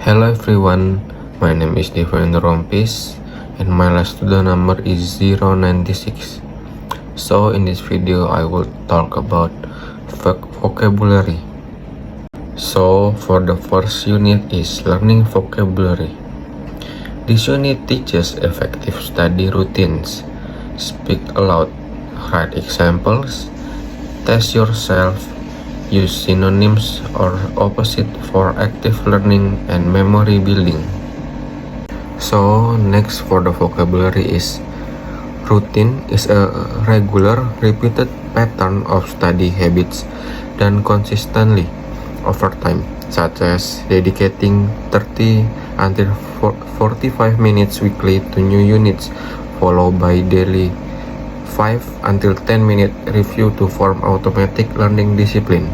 Hello everyone, my name is Devendra Rompis and my last student number is 096. So in this video I will talk about vocabulary. So for the first unit is learning vocabulary. This unit teaches effective study routines, speak aloud, write examples, test yourself, use synonyms or opposite for active learning and memory building. So next for the vocabulary is routine is a regular repeated pattern of study habits done consistently over time, such as dedicating 30 until 45 minutes weekly to new units, followed by daily 5 until 10 minute review to form automatic learning discipline.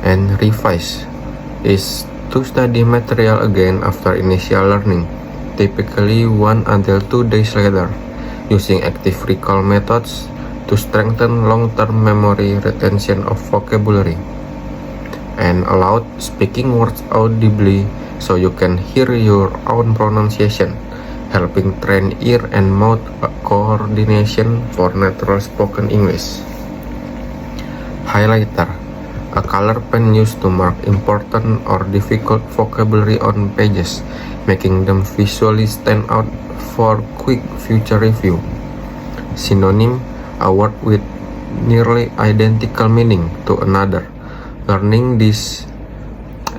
And revise is to study material again after initial learning, typically 1 until 2 days later, using active recall methods to strengthen long-term memory retention of vocabulary. And aloud, speaking words audibly so you can hear your own pronunciation, helping train ear and mouth coordination for natural spoken English. Highlighter, a color pen used to mark important or difficult vocabulary on pages, making them visually stand out for quick future review. Synonym, a word with nearly identical meaning to another. Learning this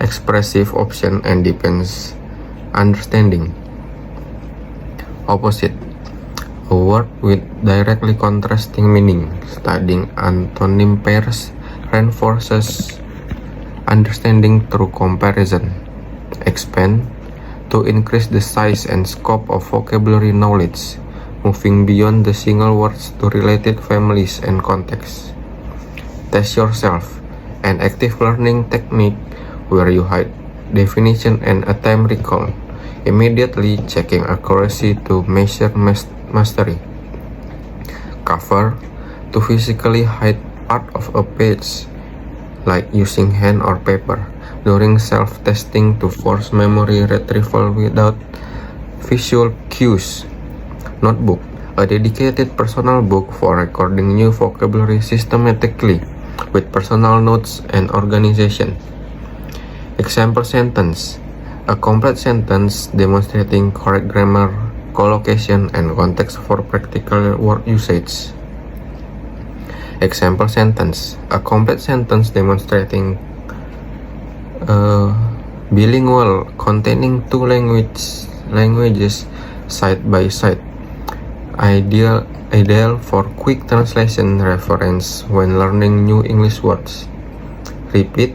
expressive option and depends understanding. Opposite, a word with directly contrasting meaning. Studying antonym pairs reinforces understanding through comparison. Expand, to increase the size and scope of vocabulary knowledge, moving beyond the single words to related families and contexts. Test yourself, an active learning technique where you hide definition and attempt recall, immediately checking accuracy to measure mastery. Cover, to physically hide part of a page, like using hand or paper, during self-testing to force memory retrieval without visual cues. Notebook, a dedicated personal book for recording new vocabulary systematically with personal notes and organization. Example sentence, a complete sentence demonstrating correct grammar, collocation, and context for practical word usage. Example sentence, a complete sentence demonstrating bilingual containing two languages side by side. Ideal for quick translation reference when learning new English words. Repeat,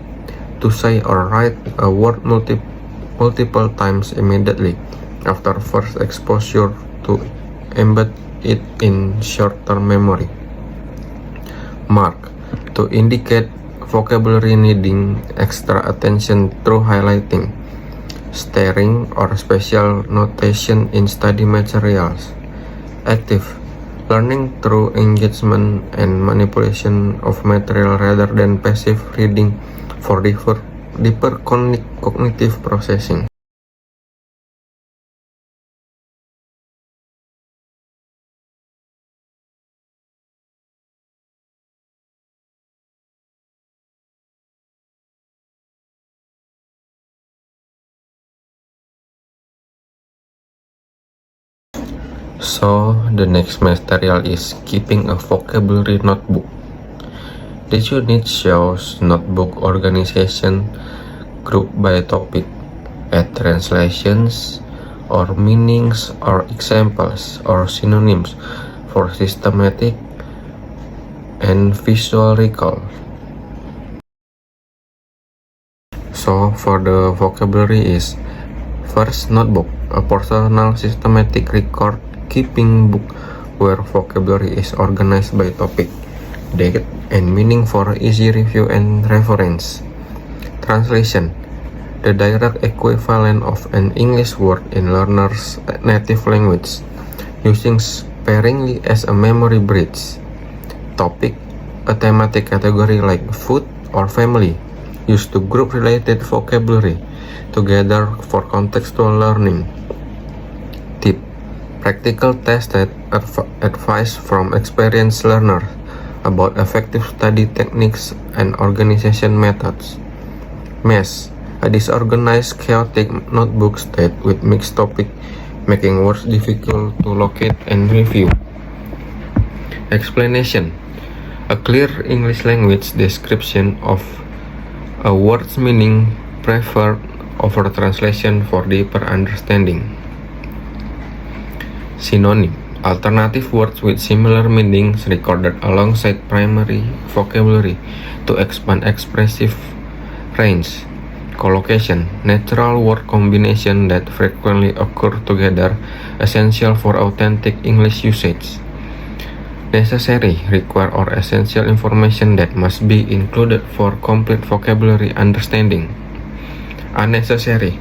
to say or write a word multiple times immediately after first exposure to embed it in short-term memory. Mark, to indicate vocabulary needing extra attention through highlighting, staring, or special notation in study materials. Active, learning through engagement and manipulation of material rather than passive reading for deeper cognitive processing. So the next material is keeping a vocabulary notebook. This unit shows notebook organization grouped by topic, add translations or meanings or examples or synonyms for systematic and visual recall. So for the vocabulary is first, notebook, a personal systematic record keeping book where vocabulary is organized by topic, date, and meaning for easy review and reference. Translation, the direct equivalent of an English word in learner's native language, using sparingly as a memory bridge. Topic, a thematic category like food or family, used to group related vocabulary, together for contextual learning. Tip: practical tested advice from experienced learners about effective study techniques and organization methods. Mess: a disorganized, chaotic notebook state with mixed topics, making words difficult to locate and review. Explanation: a clear English language description of a word's meaning preferred over translation for deeper understanding. Synonym: alternative words with similar meanings recorded alongside primary vocabulary to expand expressive range. Collocation: natural word combination that frequently occur together, essential for authentic English usage. Necessary: require or essential information that must be included for complete vocabulary understanding. Unnecessary: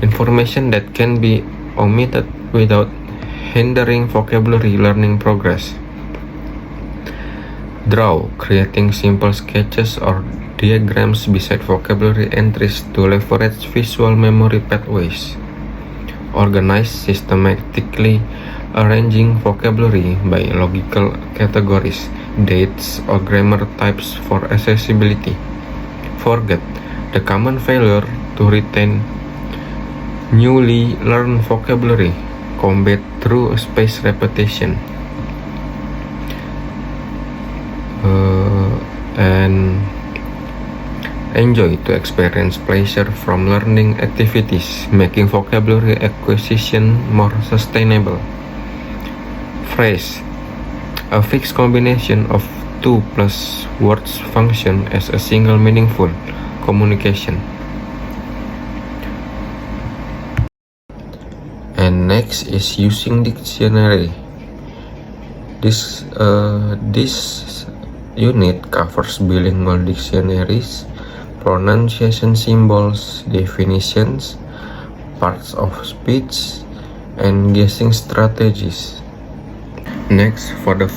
information that can be omitted without hindering vocabulary learning progress. Draw: creating simple sketches or diagrams beside vocabulary entries to leverage visual memory pathways. Organize: systematically arranging vocabulary by logical categories, dates, or grammar types for accessibility. Forget: the common failure to retain newly learned vocabulary. Combat through spaced repetition. And enjoy to experience pleasure from learning activities, making vocabulary acquisition more sustainable. Phrase: a fixed combination of two plus words function as a single meaningful communication. And next is using dictionary. This unit covers bilingual dictionaries, pronunciation symbols, definitions, parts of speech, and guessing strategies. Next, for the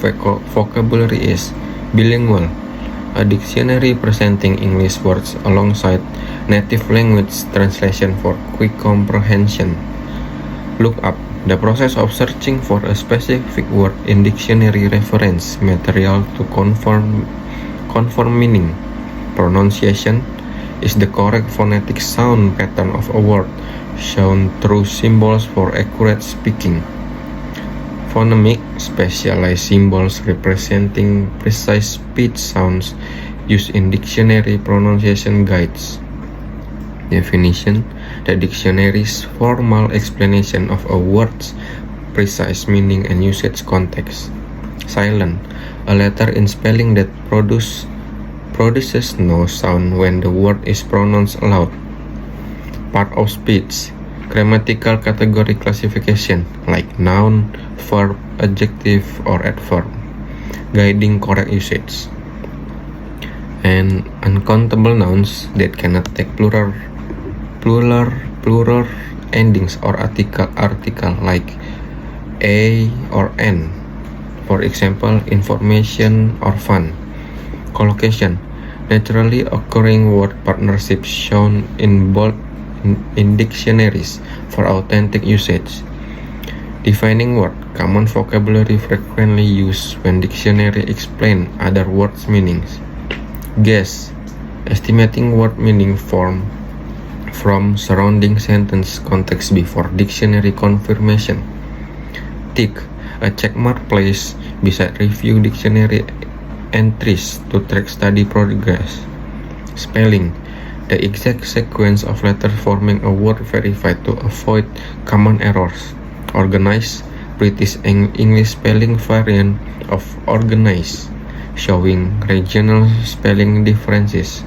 vocabulary is bilingual, a dictionary presenting English words alongside native language translation for quick comprehension. Look up: the process of searching for a specific word in dictionary reference material to confirm meaning. Pronunciation is the correct phonetic sound pattern of a word, shown through symbols for accurate speaking. Phonemic: specialized symbols representing precise speech sounds used in dictionary pronunciation guides. Definition: the dictionary's formal explanation of a word's precise meaning and usage context. Silent: a letter in spelling that produces no sound when the word is pronounced aloud. Part of speech: grammatical category classification like noun, verb, adjective, or adverb, guiding correct usage. And uncountable nouns that cannot take plural endings or article like a or n. For example, information or fun. Collocation: naturally occurring word partnerships shown in bold in dictionaries for authentic usage. Defining word: common vocabulary frequently used when dictionary explain other words' meanings. Guess: estimating word meaning from surrounding sentence context before dictionary confirmation. Tick: a checkmark placed beside review dictionary entries to track study progress. Spelling: the exact sequence of letters forming a word verified to avoid common errors. Organize: British English spelling variant of organize, showing regional spelling differences.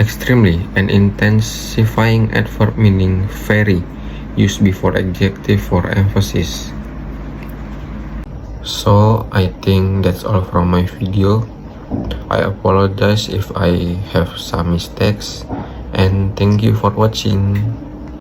Extremely: an intensifying adverb meaning very, used before adjective for emphasis. So I think that's all from my video. I apologize if I have some mistakes, and thank you for watching.